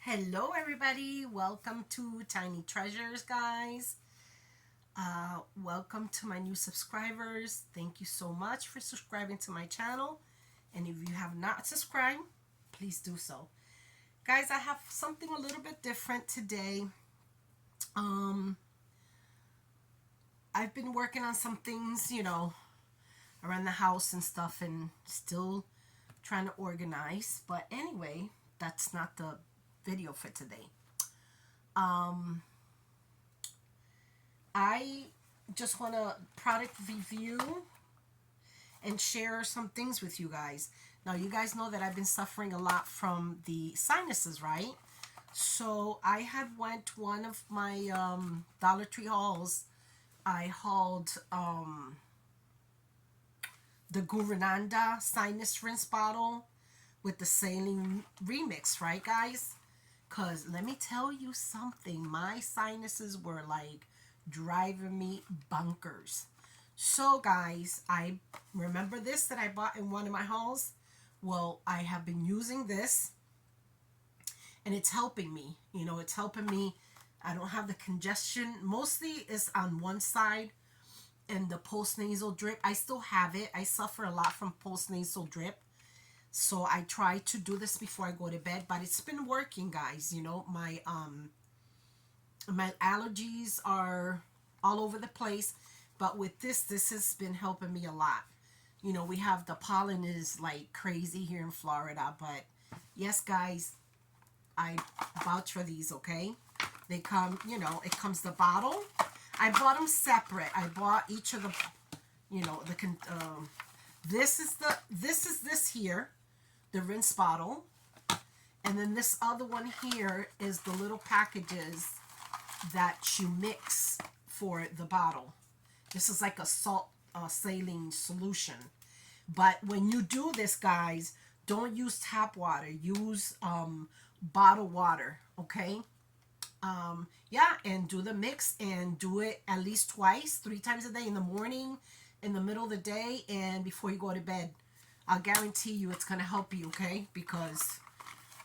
Hello, everybody. Welcome to Tiny Treasures, guys. Welcome to my new subscribers. Thank you so much for subscribing to my channel. And if you have not subscribed, please do so. Guys, I have something a little bit different today. Um, I've been working on some things, around the house and stuff, and still trying to organize. But anyway, that's not the video for today. Um, I just want to product review and share some things with you guys. Now, you guys know that I've been suffering a lot from the sinuses, right? So I had went one of my Dollar Tree hauls. I hauled the Gurunanda sinus rinse bottle with the saline remix, right, guys? Because let me tell you something, my sinuses were like driving me bunkers. So, guys, I remember this that I bought in one of my hauls. Well, I have been using this and it's helping me. It's helping me. I don't have the congestion. Mostly it's on one side, and the postnasal drip. I still have it. I suffer a lot from postnasal drip. So I try to do this before I go to bed, but it's been working, guys. My allergies are all over the place, but with this has been helping me a lot. We have the pollen is like crazy here in Florida, but yes, guys, I vouch for these, okay? They come, it comes the bottle. I bought them separate. I bought each of the, this is this here, the rinse bottle. And then this other one here is the little packages that you mix for the bottle. This is like a salt saline solution. But when you do this, guys, don't use tap water. Use bottled water, okay? Yeah, and do the mix and do it at least twice, 3 times a day, in the morning, in the middle of the day, and before you go to bed. I'll guarantee you it's going to help you, okay? Because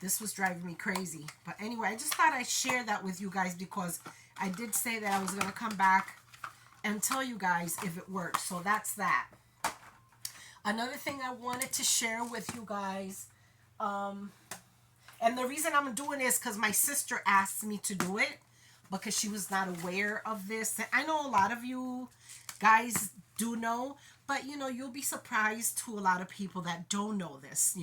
this was driving me crazy. But anyway, I just thought I'd share that with you guys because I did say that I was going to come back and tell you guys if it works. So that's that. Another thing I wanted to share with you guys, and the reason I'm doing this because my sister asked me to do it because she was not aware of this. And I know a lot of you guys do know, but you'll be surprised to a lot of people that don't know this,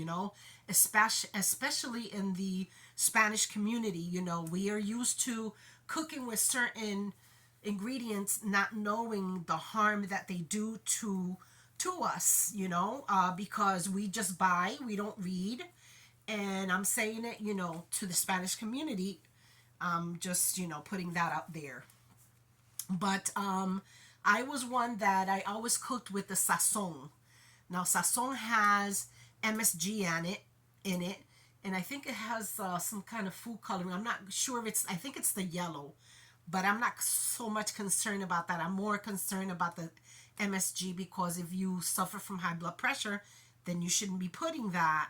especially in the Spanish community. We are used to cooking with certain ingredients, not knowing the harm that they do to us, because we just buy, we don't read. And I'm saying it, to the Spanish community. Just, putting that out there. But I was one that I always cooked with the sazon. Now, sazon has MSG in it, and I think it has some kind of food coloring. I'm not sure if I think it's the yellow, but I'm not so much concerned about that. I'm more concerned about the MSG because if you suffer from high blood pressure, then you shouldn't be putting that.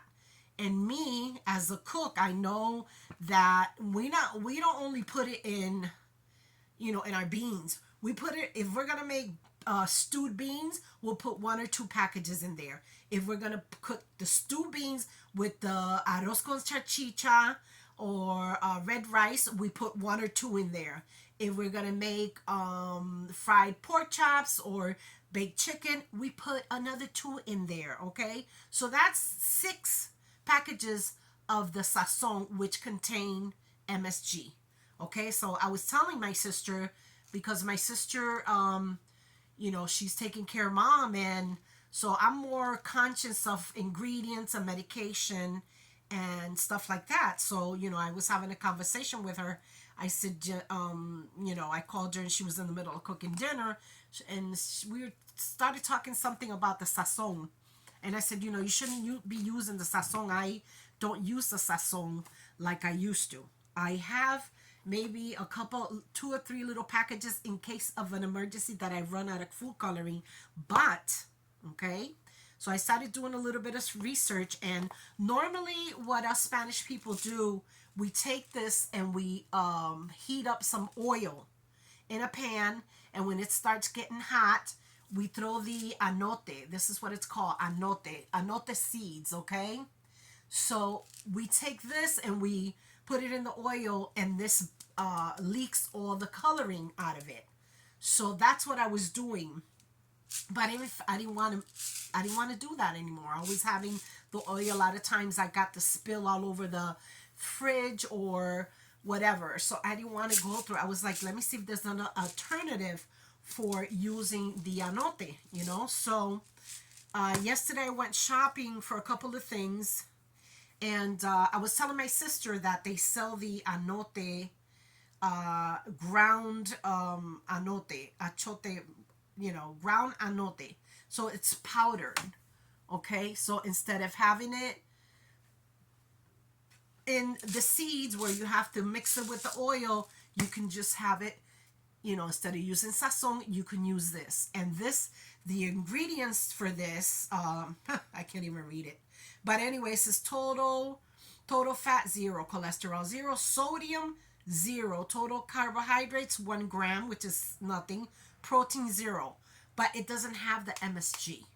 And me as a cook, I know that we don't only put it in, in our beans. We put it, if we're gonna make stewed beans, we'll put 1 or 2 packages in there. If we're gonna cook the stewed beans with the arroz con salchicha or red rice, we put 1 or 2 in there. If we're gonna make fried pork chops or baked chicken, we put another 2 in there. Okay, so that's 6 packages of the sazon, which contain MSG. Okay, so I was telling my sister because my sister, she's taking care of mom, and so I'm more conscious of ingredients and medication and stuff like that. So I was having a conversation with her. I said, I called her and she was in the middle of cooking dinner, and we started talking something about the sazon. And I said, you shouldn't be using the sazon. I don't use the sazon like I used to. I have maybe a couple, 2 or 3 little packages in case of an emergency that I run out of food coloring. But, okay, So I started doing a little bit of research, and normally what us Spanish people do, we take this and we heat up some oil in a pan, and when it starts getting hot, we throw the anote. This is what it's called, anote seeds, okay? So we take this and we put it in the oil, and this leaks all the coloring out of it. So that's what I was doing, but I didn't want to. I didn't want to do that anymore. I was having the oil. A lot of times I got the spill all over the fridge or whatever. So I didn't want to go through. I was like, let me see if there's an alternative for using the anote, you know. So yesterday I went shopping for a couple of things, and I was telling my sister that they sell the anote, ground anote, achote, you know, ground anote. So it's powdered, okay? So instead of having it in the seeds where you have to mix it with the oil, you can just have it, you know, instead of using sazon, you can use this. And this, the ingredients for this, I can't even read it. But anyways, it's total fat 0, cholesterol 0, sodium 0, total carbohydrates 1 gram, which is nothing, protein 0. But it doesn't have the MSG.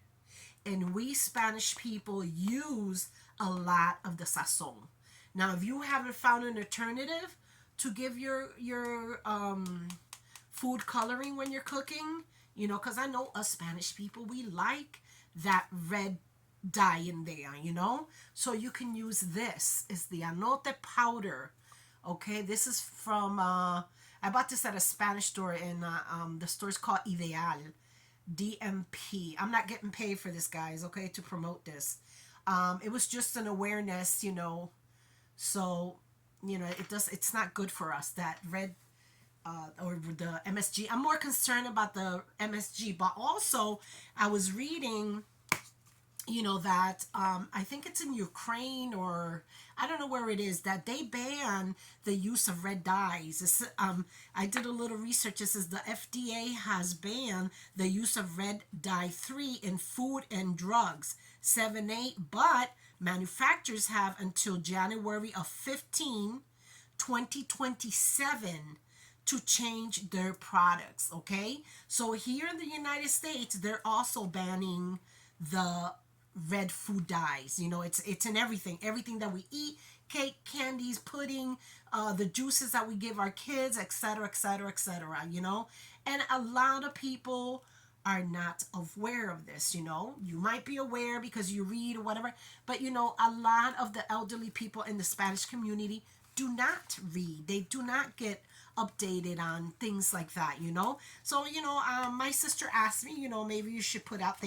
And we Spanish people use a lot of the sazon. Now, if you haven't found an alternative to give your food coloring when you're cooking, you know, because I know us Spanish people, we like that red dye in there, you know. So you can use this. It's the anote powder. Okay, this is from I bought this at a Spanish store, and the store's called Ideal. DMP. I'm not getting paid for this, guys, okay, to promote this. It was just an awareness, you know. So, you know, it's not good for us, that red or the MSG. I'm more concerned about the MSG, but also I was reading, you know, that I think it's in Ukraine, or I don't know where it is, that they ban the use of red dyes. I did a little research. It says the FDA has banned the use of red dye 3 in food and drugs, 7-8, but manufacturers have until January of 2027 to change their products, okay? So here in the United States, they're also banning the red food dyes. You know, it's in everything that we eat: cake, candies, pudding, the juices that we give our kids, etc., etc., etc., you know. And a lot of people are not aware of this, you know. You might be aware because you read or whatever, but you know, a lot of the elderly people in the Spanish community do not read. They do not get updated on things like that, you know. So, you know, my sister asked me, you know, maybe you should put that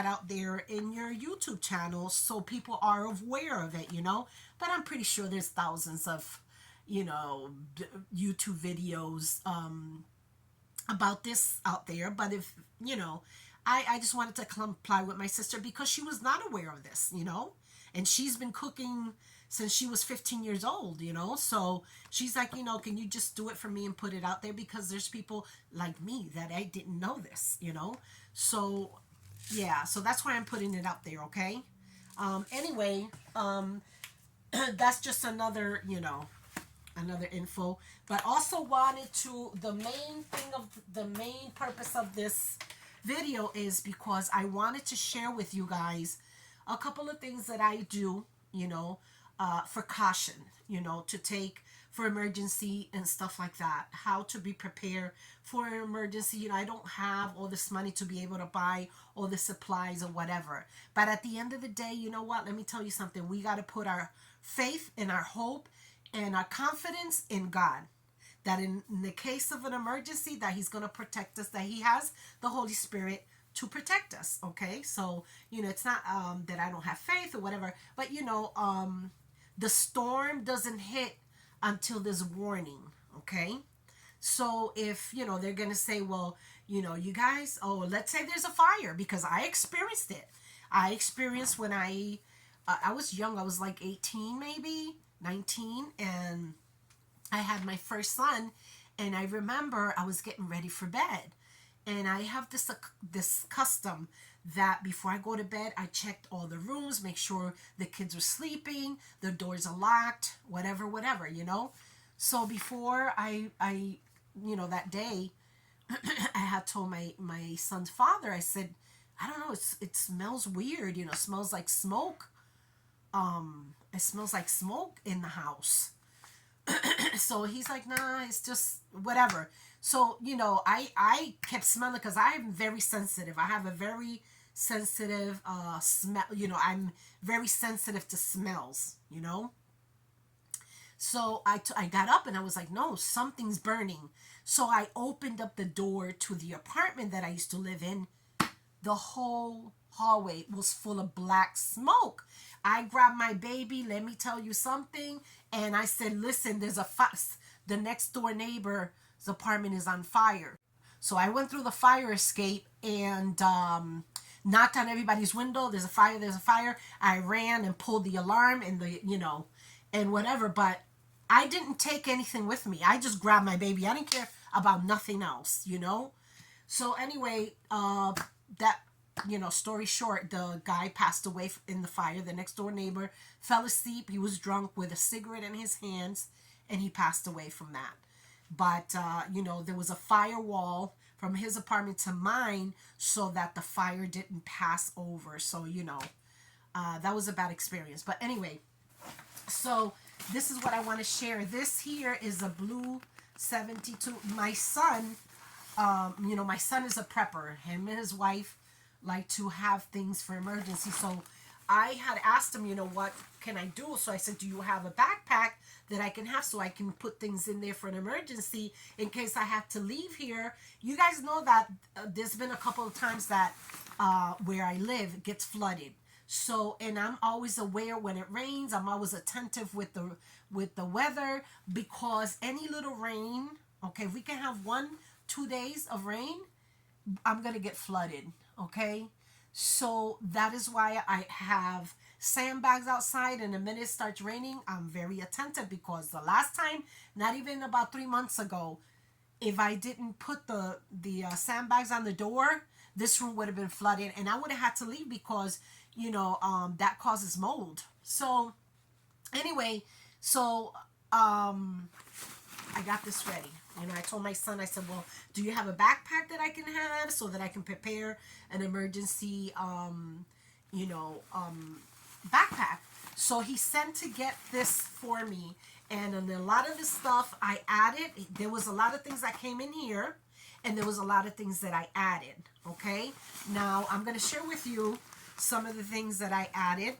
out there in your YouTube channel so people are aware of it, you know. But I'm pretty sure there's thousands of, you know, YouTube videos about this out there. But if, you know, I just wanted to comply with my sister because she was not aware of this, you know. And she's been cooking since she was 15 years old, you know. So she's like, you know, can you just do it for me and put it out there, because there's people like me that I didn't know this, you know. So yeah, so that's why I'm putting it out there, okay? Anyway, that's just another, you know, another info. But also wanted to, the main purpose of this video is because I wanted to share with you guys a couple of things that I do, you know, for caution, you know, to take for emergency and stuff like that. How to be prepared for an emergency. You know, I don't have all this money to be able to buy all the supplies or whatever. But at the end of the day, you know what? Let me tell you something. We got to put our faith and our hope and our confidence in God. That in the case of an emergency, that He's going to protect us, that He has the Holy Spirit to protect us, okay? So, you know, it's not that I don't have faith or whatever, but, you know, the storm doesn't hit until there's warning, okay? So if, you know, they're going to say, well, you know, you guys, oh, let's say there's a fire, because I experienced it. I experienced when I was young. I was like 18, maybe 19, and I had my first son, and I remember I was getting ready for bed. And I have this custom that before I go to bed, I checked all the rooms, make sure the kids are sleeping, the doors are locked, whatever, you know. So before that day, I had told my son's father, I said, I don't know, it smells weird, you know, smells like smoke. It smells like smoke in the house. So he's like, nah, it's just whatever. So, you know, I kept smelling because I'm very sensitive. I have a very sensitive smell. You know, I'm very sensitive to smells, you know. So I got up and I was like, no, something's burning. So I opened up the door to the apartment that I used to live in. The whole hallway was full of black smoke. I grabbed my baby, let me tell you something, and I said, listen, there's a the next door neighbor's apartment is on fire. So I went through the fire escape and knocked on everybody's window. There's a fire, there's a fire. I ran and pulled the alarm and and whatever, but I didn't take anything with me. I just grabbed my baby. I didn't care about nothing else, you know? So anyway, that story short, the guy passed away in the fire. The next door neighbor fell asleep. He was drunk with a cigarette in his hands, and he passed away from that. But there was a firewall from his apartment to mine, so that the fire didn't pass over. So that was a bad experience. But anyway, so this is what I want to share. This here is a blue 72. My son, my son is a prepper. Him and his wife like to have things for emergency. So I had asked him, what can I do? So I said, do you have a backpack that I can have so I can put things in there for an emergency in case I have to leave here? You guys know that there's been a couple of times that where I live gets flooded. So, and I'm always aware when it rains. I'm always attentive with the weather, because any little rain, okay, if we can have 1-2 days of rain, I'm going to get flooded, okay? So that is why I have sandbags outside, and the minute it starts raining, I'm very attentive, because the last time, not even about 3 months ago, if I didn't put the sandbags on the door, this room would have been flooded, and I would have had to leave because, that causes mold. So anyway, I got this ready. I told my son, I said, well, do you have a backpack that I can have so that I can prepare an emergency, backpack? So he sent to get this for me. And on a lot of the stuff I added, there was a lot of things that came in here, and there was a lot of things that I added. Okay. Now I'm going to share with you some of the things that I added,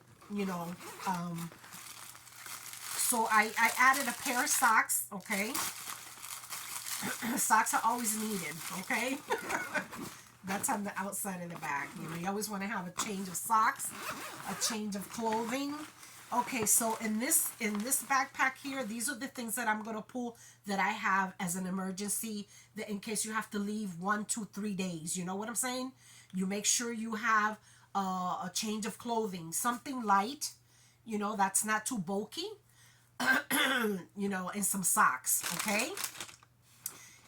so I added a pair of socks. Okay. Socks are always needed, okay? That's on the outside of the bag. You always want to have a change of socks, a change of clothing. Okay, so in this backpack here, these are the things that I'm going to pull that I have as an emergency, that in case you have to leave 1, 2, 3 days. You know what I'm saying? You make sure you have a change of clothing, something light, that's not too bulky, and some socks, okay?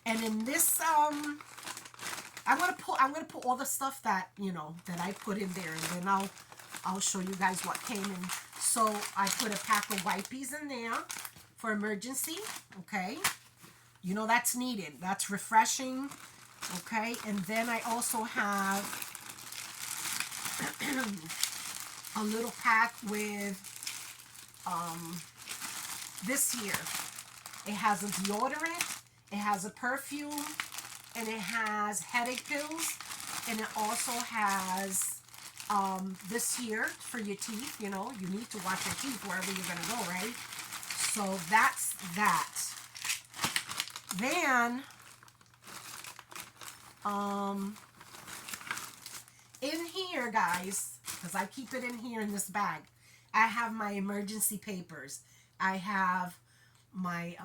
And in this, I'm gonna put all the stuff that that I put in there, and then I'll show you guys what came in. So I put a pack of wipes in there for emergency. Okay, that's needed. That's refreshing. Okay, and then I also have a little pack with this here. It has a deodorant. It has a perfume, and it has headache pills, and it also has this here for your teeth. You need to wash your teeth wherever you're going to go, right? So that's that. Then, in here, guys, because I keep it in here in this bag, I have my emergency papers. I have my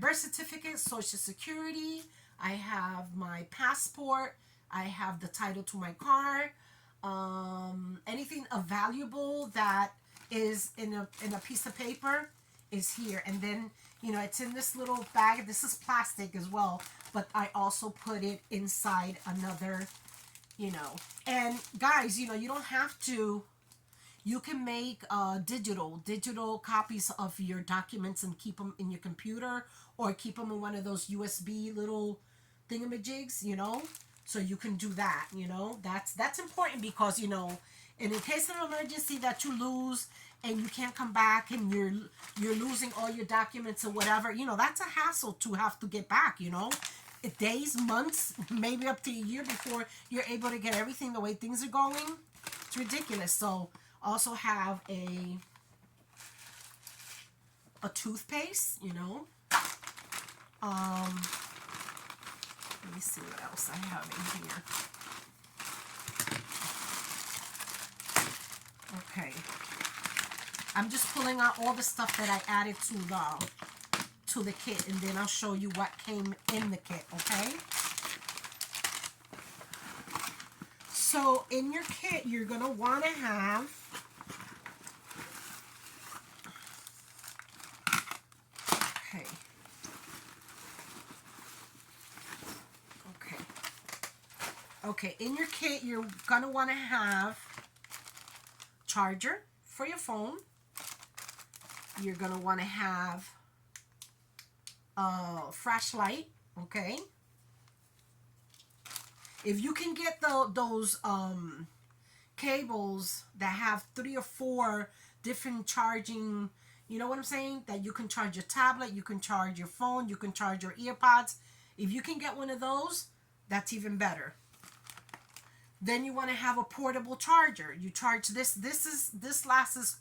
birth certificate, social security. I have my passport. I have the title to my car. Anything of valuable that is in a piece of paper is here. And then, it's in this little bag. This is plastic as well, but I also put it inside another, you know. And guys, you know, you don't have to, you can make digital copies of your documents and keep them in your computer, or keep them in one of those USB little thingamajigs, you know. So you can do that, you know. That's important, because, you know, and in case of emergency that you lose and you can't come back, and you're losing all your documents or whatever, you know, that's a hassle to have to get back, you know. Days, months, maybe up to a year before you're able to get everything the way things are going. It's ridiculous. So also have a toothpaste, you know. Let me see what else I have in here. Okay. I'm just pulling out all the stuff that I added to the kit, and then I'll show you what came in the kit, okay? So in your kit, you're going to want to have Okay, in your kit, you're going to want to have charger for your phone. You're going to want to have a flashlight, okay? If you can get those cables that have 3 or 4 different charging, you know what I'm saying? That you can charge your tablet, you can charge your phone, you can charge your earpods. If you can get one of those, that's even better. Then you want to have a portable charger. You charge this. This lasts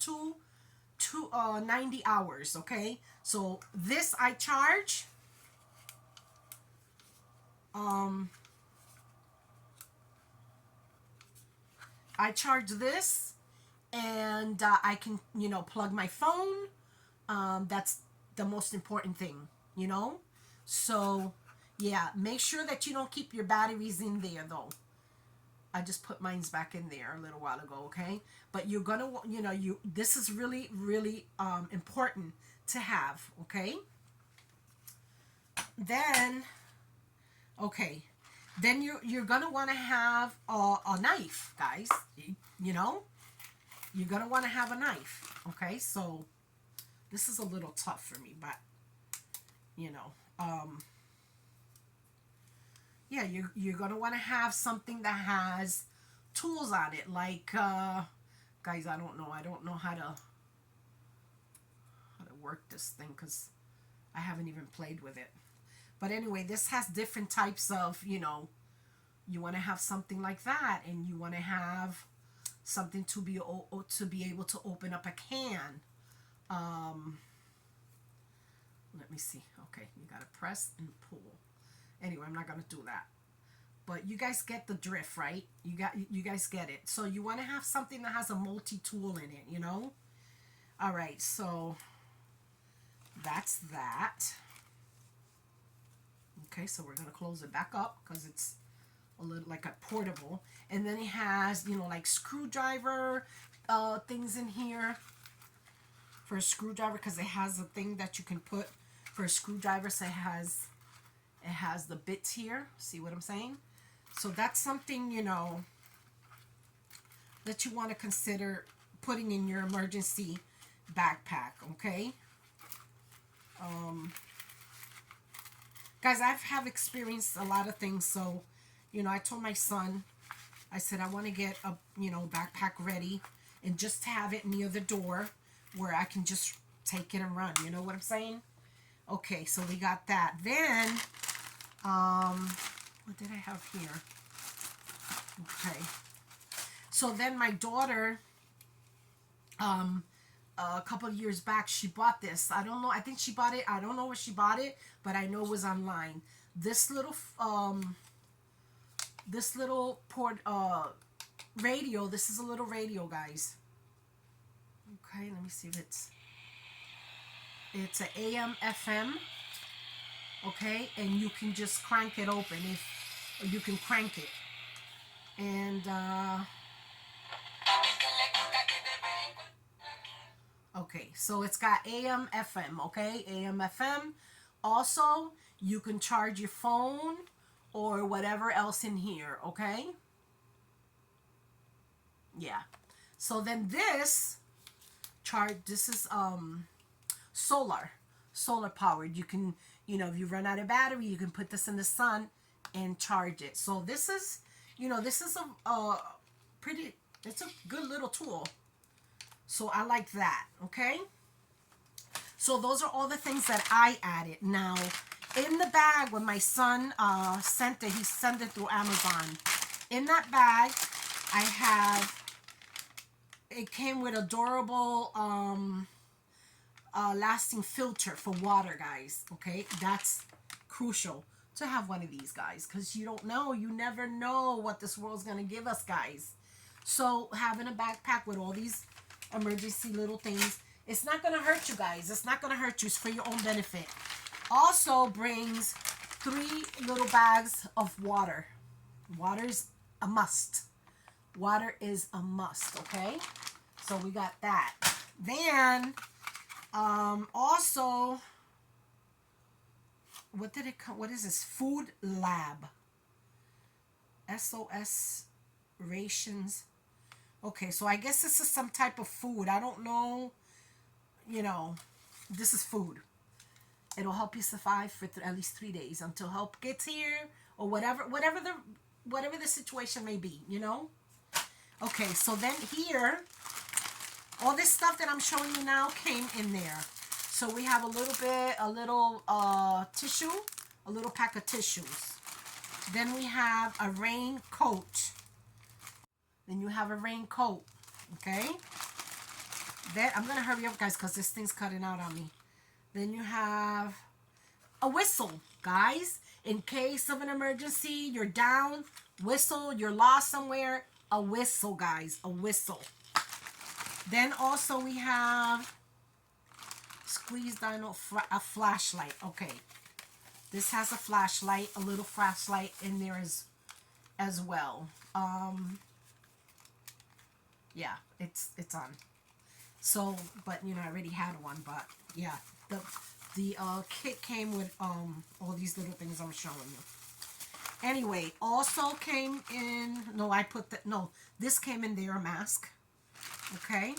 90 hours. Okay, so this I charge. I charge this, and I can, you know, plug my phone. That's the most important thing, you know. So yeah, make sure that you don't keep your batteries in there though. I just put mine's back in there a little while ago, okay? But you're gonna, you know, this is really, really important to have, okay? Then, okay, then you're gonna want to have a knife, guys. You know, you're gonna want to have a knife, okay? So this is a little tough for me, but you know, yeah, you're gonna want to have something that has tools on it, like guys, I don't know how to work this thing, because I haven't even played with it. But anyway, this has different types of, you know, you want to have something like that, and you want to have something to be able to open up a can. Let me see. Okay, you gotta press and pull. Anyway, I'm not gonna do that. But you guys get the drift, right? You guys get it. So you want to have something that has a multi-tool in it, you know? All right, so that's that. Okay, so we're going to close it back up because it's a little like a portable. And then it has, you know, like screwdriver things in here for a screwdriver, because it has a thing that you can put for a screwdriver. So it has the bits here. See what I'm saying? So that's something, you know, that you want to consider putting in your emergency backpack, okay? Guys, have experienced a lot of things, so, you know, I told my son, I said, I want to get a, you know, backpack ready and just have it near the door where I can just take it and run, you know what I'm saying? Okay, so we got that. Then, what did I have here? Okay. So then my daughter, a couple of years back, she bought this. I don't know. I think she bought it. I don't know where she bought it, but I know it was online. This little radio. This is a little radio, guys. Okay, let me see if it's an AM FM. Okay, and you can just crank it open, or you can crank it, and okay, so it's got AM FM. Okay, AM FM, Also, you can charge your phone or whatever else in here, okay? Yeah. So then this this is solar powered. You can, if you run out of battery, you can put this in the sun and charge it. So this is, this is a pretty, it's a good little tool. So I like that, okay? So those are all the things that I added. Now, in the bag, when my son sent it, he sent it through Amazon. In that bag, I have, it came with adorable lasting filter for water, guys. Okay, that's crucial to have one of these, guys, because you don't know, you never know what this world's gonna give us, guys. So having a backpack with all these emergency little things, it's not gonna hurt you, guys. It's not gonna hurt you. It's for your own benefit. Also brings 3 little bags of water. Water's a must. Water is a must, okay? So we got that. Then also, what did it come? What is this? Food Lab. SOS rations. Okay, so I guess this is some type of food. I don't know. This is food. It'll help you survive for at least 3 days until help gets here, or whatever the situation may be. Okay, so then here, all this stuff that I'm showing you now came in there. So we have a little tissue, a little pack of tissues. Then we have a raincoat. Then you have a raincoat, okay? Then I'm gonna hurry up, guys, because this thing's cutting out on me. Then you have a whistle, guys. In case of an emergency, you're down, whistle, you're lost somewhere, a whistle, guys, a whistle. Then also we have squeeze down a flashlight. Okay, this has a flashlight, a little flashlight in there as well. Yeah, it's on. So, but I already had one, but yeah, the kit came with all these little things I'm showing you. Anyway, also came in, this came in there, a mask. Okay.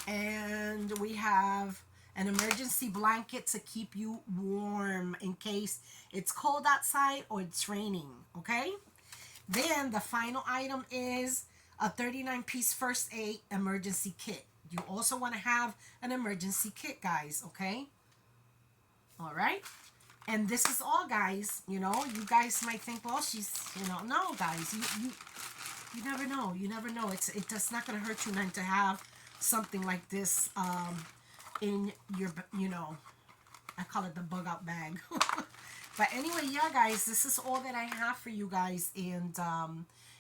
And we have an emergency blanket to keep you warm in case it's cold outside or it's raining. Okay. Then the final item is a 39-piece first aid emergency kit. You also want to have an emergency kit, guys. Okay. All right. And this is all, guys. You guys might think, well, she's, no, guys, you never know. You never know. It's not going to hurt you none to have something like this in your, I call it the bug out bag. But anyway, yeah, guys, this is all that I have for you guys. And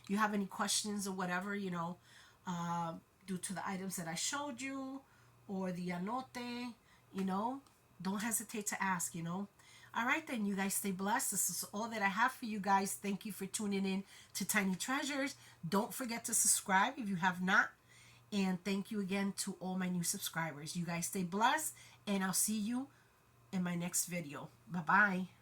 you have any questions or whatever, due to the items that I showed you or the anote, don't hesitate to ask, All right, then, you guys stay blessed. This is all that I have for you guys. Thank you for tuning in to Tiny Treasures. Don't forget to subscribe if you have not. And thank you again to all my new subscribers. You guys stay blessed, and I'll see you in my next video. Bye-bye.